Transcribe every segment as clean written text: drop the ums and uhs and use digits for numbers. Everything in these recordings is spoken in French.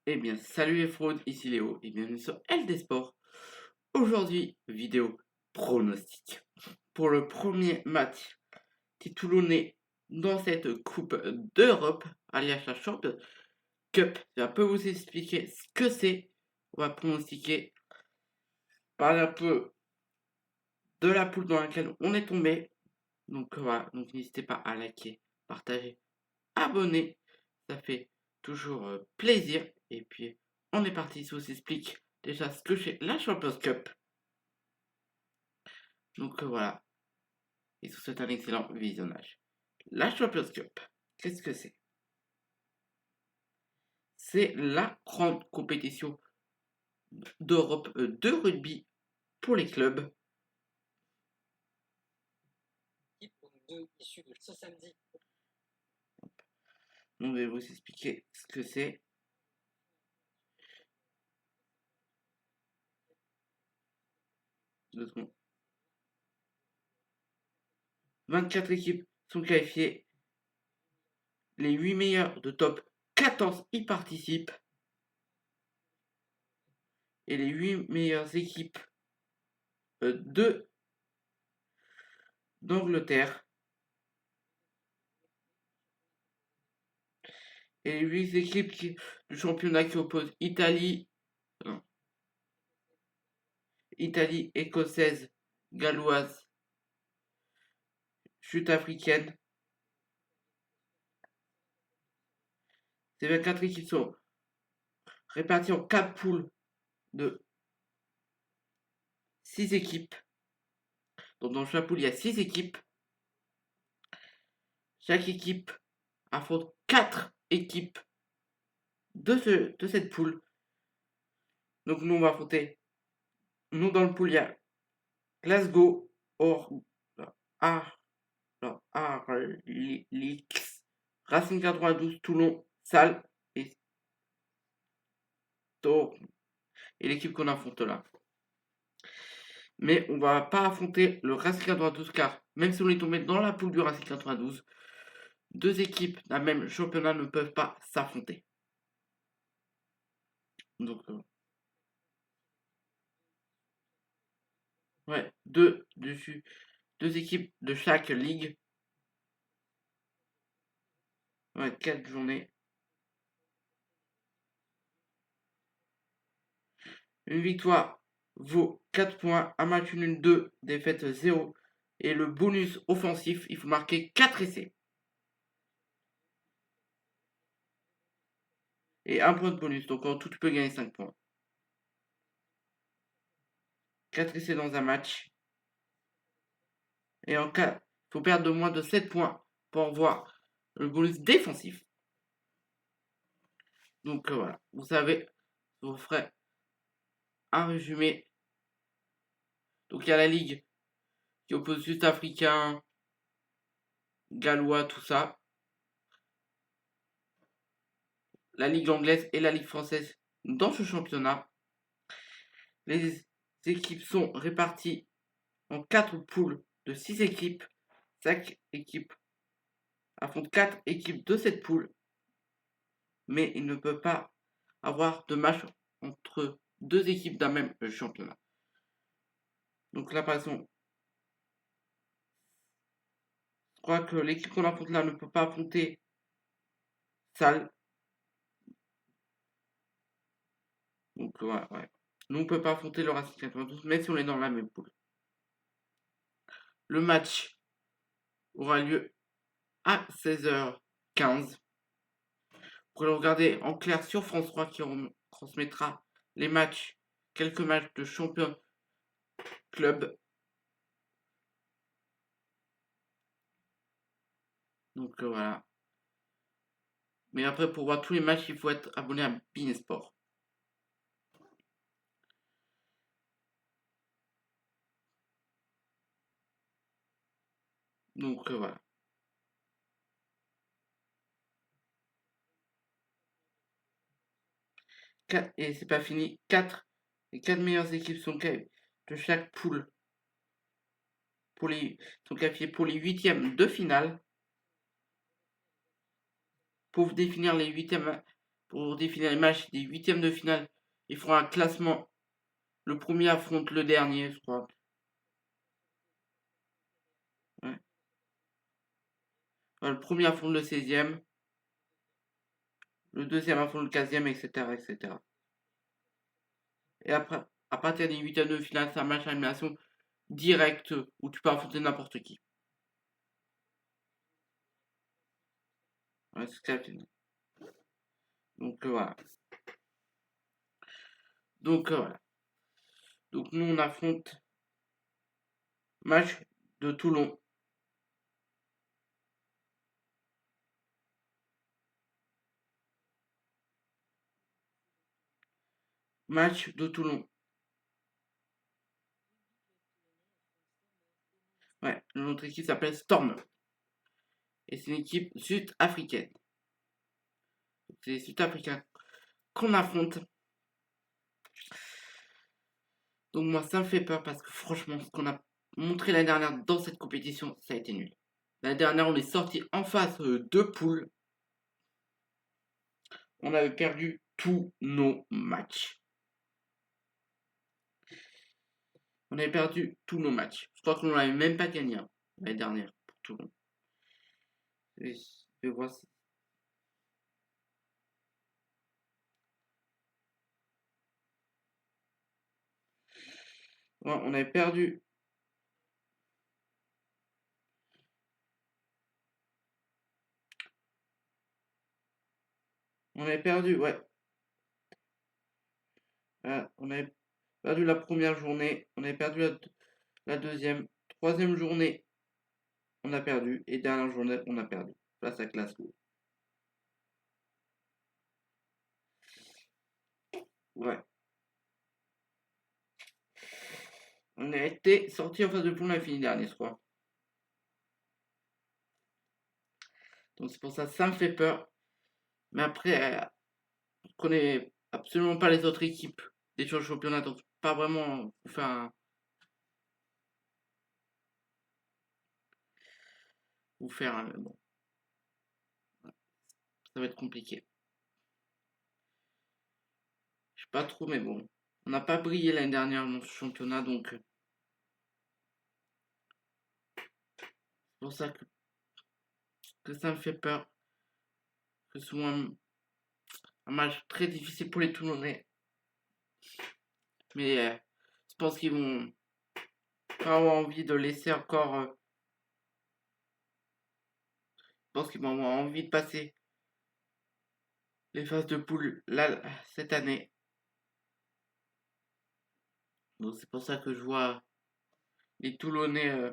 Eh bien, salut les fraudes, ici Léo et bienvenue sur LD Sport. Aujourd'hui, vidéo pronostic pour le premier match des Toulonnais dans cette Coupe d'Europe, alias la Champions Cup. Je vais un peu vous expliquer ce que c'est. On va pronostiquer, parler un peu de la poule dans laquelle on est tombé. Donc voilà, donc n'hésitez pas à liker, partager, abonner. Ça fait toujours plaisir. Et puis, on est parti, je vous explique déjà ce que c'est la Champions Cup. Donc voilà, et je vous souhaite un excellent visionnage. La Champions Cup, qu'est-ce que c'est? C'est la grande compétition d'Europe de rugby pour les clubs. Donc, je vais vous expliquer ce que c'est. Deux secondes. 24 équipes sont qualifiées. Les 8 meilleurs de top 14 y participent. Et les 8 meilleures équipes d'Angleterre. Et les 8 équipes du championnat qui opposent Italie, écossaise, galloise, sud-africaine. Ces 24 équipes sont réparties en 4 poules de 6 équipes. Donc dans chaque poule, il y a 6 équipes. Chaque équipe affronte 4 équipes de cette poule. Donc nous, on va affronter. Nous, dans le pool, il y a Glasgow, Harlequins, Racing 92, Toulon, Salles et Storm. Et l'équipe qu'on affronte là. Mais on va pas affronter le Racing 92 car même si on est tombé dans la poule du Racing 92, deux équipes d'un même championnat ne peuvent pas s'affronter. Donc, ouais, deux équipes de chaque ligue. Ouais, 4 journées. Une victoire vaut 4 points, un match nul 2, défaite 0. Et le bonus offensif, il faut marquer 4 essais. Et un point de bonus, donc en tout tu peux gagner 5 points. 4 essais dans un match. Et en cas, il faut perdre de moins de 7 points pour voir le bonus défensif. Donc voilà, vous savez, je vous ferai un résumé. Donc il y a la ligue qui oppose sud-africain, gallois, tout ça. La ligue anglaise et la ligue française dans ce championnat. Les équipes sont réparties en 4 poules de 6 équipes. Chaque équipe affronte 4 équipes de cette poule. Mais il ne peut pas avoir de match entre deux équipes d'un même championnat. Donc là, par exemple, je crois que l'équipe qu'on affronte là ne peut pas affronter Salle. Donc ouais. Nous, on ne peut pas affronter le Racing 92, même si on est dans la même poule. Le match aura lieu à 16h15. Vous pourrez le regarder en clair sur France 3 qui transmettra les matchs, quelques matchs de champion club. Donc voilà. Mais après, pour voir tous les matchs, il faut être abonné à Beansport. Donc voilà. Et c'est pas fini. Les 4 meilleures équipes sont de chaque poule sont qualifiées pour les huitièmes de finale. Pour définir les huitièmes, pour définir les matchs des huitièmes de finale. Ils feront un classement. Le premier affronte le dernier, je crois. Ouais. Le premier affronte le 16e. Le deuxième affronte le 15e, etc., etc. Et après, à partir des huitièmes de finale, c'est un match à élimination directe où tu peux affronter n'importe qui. Ouais, c'est ça. Donc voilà. Donc voilà. Donc nous on affronte match de Toulon. Match de Toulon. Ouais, notre équipe s'appelle Storm. Et c'est une équipe sud-africaine. C'est les Sud-Africains qu'on affronte. Donc moi ça me fait peur parce que franchement ce qu'on a montré l'année dernière dans cette compétition, ça a été nul. L'année dernière on est sorti en face de poules. On avait perdu tous nos matchs. On avait perdu tous nos matchs. Je crois qu'on n'avait même pas gagné l'année dernière pour Toulon. Je vais voir si... Ouais, on avait perdu. On avait perdu, ouais. On avait perdu la première journée. On avait perdu la deuxième. Troisième journée, on a perdu. Et dernière journée, on a perdu. Face à Glasgow. Ouais. On a été sorti en phase de poule, on a fini dernier, je crois. Donc c'est pour ça, ça me fait peur. Mais après, on ne connaît absolument pas les autres équipes des championnats. Donc pas vraiment vous faire bon, ça va être compliqué. Je sais pas trop, mais bon. On n'a pas brillé l'année dernière dans ce championnat, donc c'est pour ça que ça me fait peur. Que ce soit un match très difficile pour les Toulonnais. Mais je pense qu'ils vont pas avoir envie de laisser encore. Je pense qu'ils vont avoir envie de passer les phases de poule là, cette année. Donc c'est pour ça que je vois les Toulonnais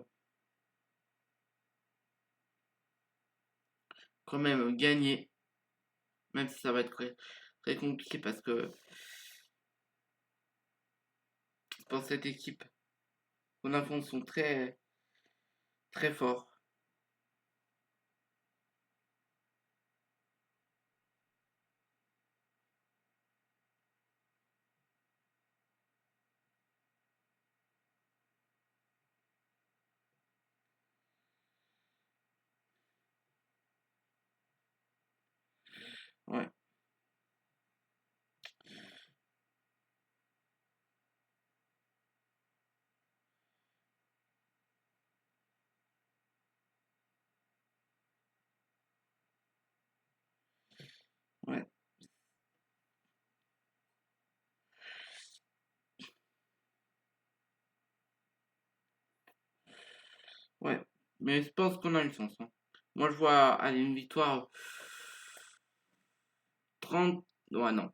quand même gagner. Même si ça va être très, très compliqué parce que je pense que cette équipe qu'on affronte sont très, très forts. Ouais, ouais, ouais. Mais je pense qu'on a une chance, hein. Moi je vois aller une victoire 30. Ouais, non.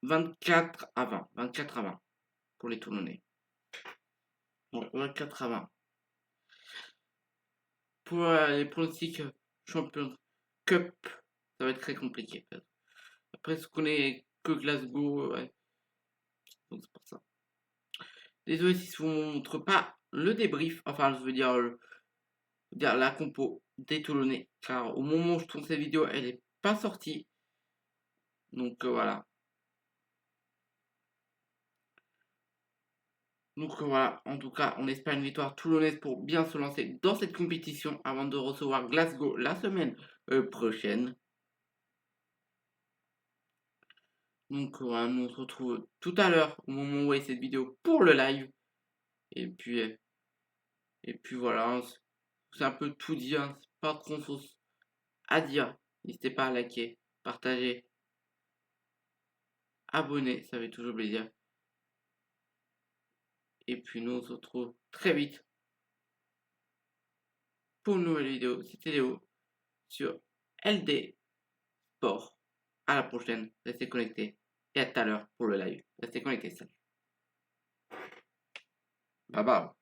24-20. 24-20 pour les Toulonnais. Ouais, 24-20. Pour les pronostics Champions Cup, ça va être très compliqué. Après, ce qu'on est que Glasgow, ouais. Donc c'est pour ça. Désolé si je vous montre pas le débrief, enfin je veux dire, dire la compo des Toulonnais, car au moment où je tourne cette vidéo, elle n'est pas sortie. Donc voilà. Donc voilà, en tout cas, on espère une victoire toulonnaise pour bien se lancer dans cette compétition avant de recevoir Glasgow la semaine prochaine. Donc voilà, nous on se retrouve tout à l'heure au moment où vous voyez cette vidéo pour le live. Et puis, euh, et puis voilà, c'est un peu tout dit, hein, c'est pas grand chose à dire. N'hésitez pas à liker, partager, abonner, ça fait toujours plaisir. Et puis nous on se retrouve très vite pour une nouvelle vidéo. C'était Léo sur LD Sport. À la prochaine, restez connectés. Et à tout à l'heure pour le live. Restez connectés, salut. Bye bye.